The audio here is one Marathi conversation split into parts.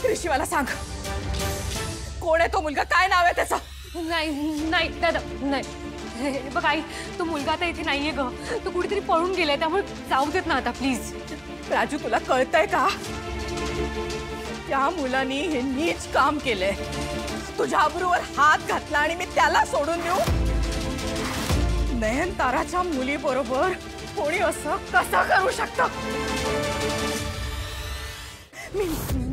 ऋषी मला सांग, कोण आहे तो मुलगा, काय नाव आहे त्याचं? नाही नाही दादा नाही, हे बघ आई, तो मुलगा आता इथे नाहीये ग, तो कुठेतरी पळून गेलाय, त्यामुळे जाऊ देत ना आता प्लीज. राजू तुला कळतंय का? त्या मुलांनी हे नीच काम केलंय. तुझ्याबरोबर हात घातला आणि मी त्याला सोडून देऊ? नयनताराच्या मुलीबरोबर कोणी असं कसं करू शकतं?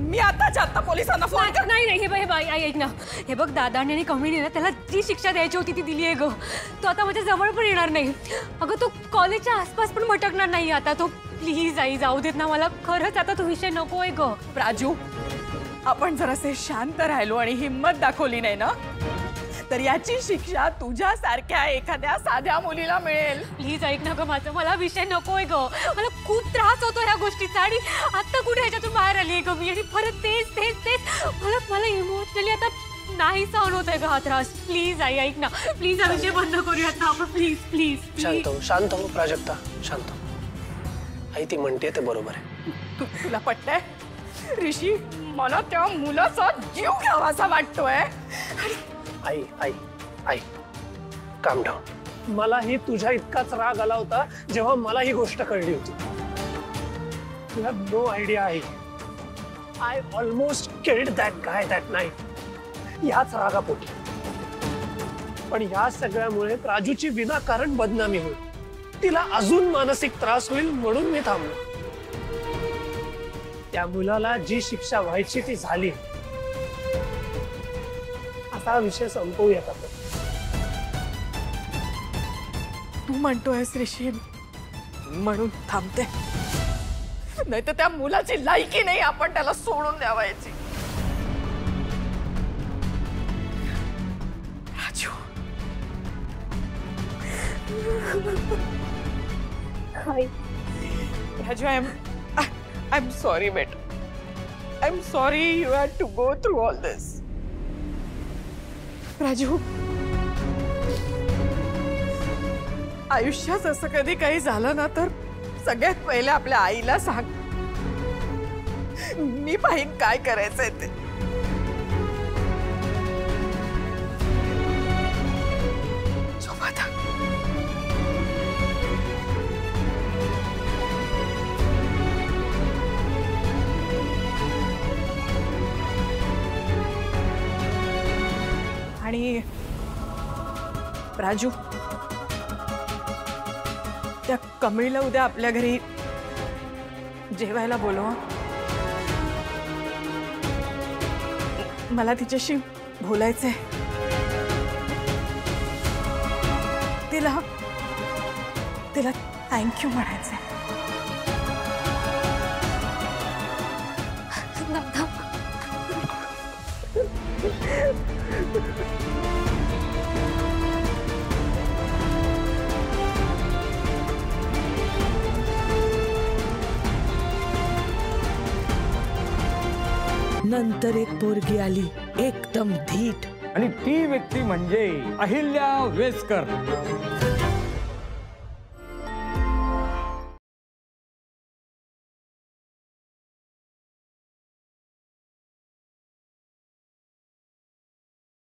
मी आता पोलिसांना फोन कर. नाही नाही, हे बघ आई ऐक ना, हे बघ दादाने आणि कमीने ना त्याला जी शिक्षा द्यायची होती ती दिली आहे ग. तो आता माझ्या जवळ पण येणार नाही. अगं तो कॉलेजच्या आसपास पण भटकणार नाही आता. तो प्लीज आई जाऊ देत ना मला, खरंच आता तो विषय नकोय ग. राजू, आपण जरासे शांत राहिलो आणि हिम्मत दाखवली नाही ना, तर याची शिक्षा तुझ्यासारख्या एखाद्या साध्या मुलीला मिळेल. प्लीज ऐक ना ग माझं, मला विषय नकोय ग. मला खूप त्रास होतो ह्या गोष्टीचा आणि आता कुठे ह्याच्यातून बाहेर आली ग मी, आणि परत तेच तेच तेच मला इमोशनली आता नाही सहन होत आहे ग हा त्रास. प्लीज आई ऐक ना, प्लीज हा विषय बंद करूयात ना आपण, प्लीज प्लीज. शांत हो प्राजक्ता, शांत हो. आई ती म्हणते ते बरोबर आहे. तुला पटतंय ऋषी? मला त्या मुलाचा जीव घ्यावासा वाटतोय. आई आई आई काम डाऊन. मलाही तुझ्या इतकाच राग आला होता जेव्हा मला ही गोष्ट कळली होती. यू हॅव नो आयडिया आहे. I almost killed that guy that night, याच रागापोटी. पण या सगळ्यामुळे राजूची विनाकारण बदनामी होईल, तिला अजून मानसिक त्रास होईल, म्हणून मी थांबलो. त्या मुलाला जी शिक्षा व्हायची ती झाली. आता विषय संपवूयात आपण. तू म्हणतोयस ऋषी म्हणून थांबते, नाही तर त्या मुलाची लायकी नाही आपण त्याला सोडून द्यावायची. राजू, राजू, I'm sorry, बेटा. I'm sorry you had to go through all this. Raju, आयुष्यात असं कधी काही झालं ना तर सगळ्यात पहिले आपल्या आईला सांग. मी पाहिन काय करायचंय ते. आणि राजू, त्या कमळीला उद्या आपल्या घरी जेवायला बोलवा. मला तिच्याशी बोलायचंय. तिला थँक्यू म्हणायचंय. नंतर एक पोरगी आली एकदम धीट, आणि ती व्यक्ती म्हणजे अहिल्या वेसकर.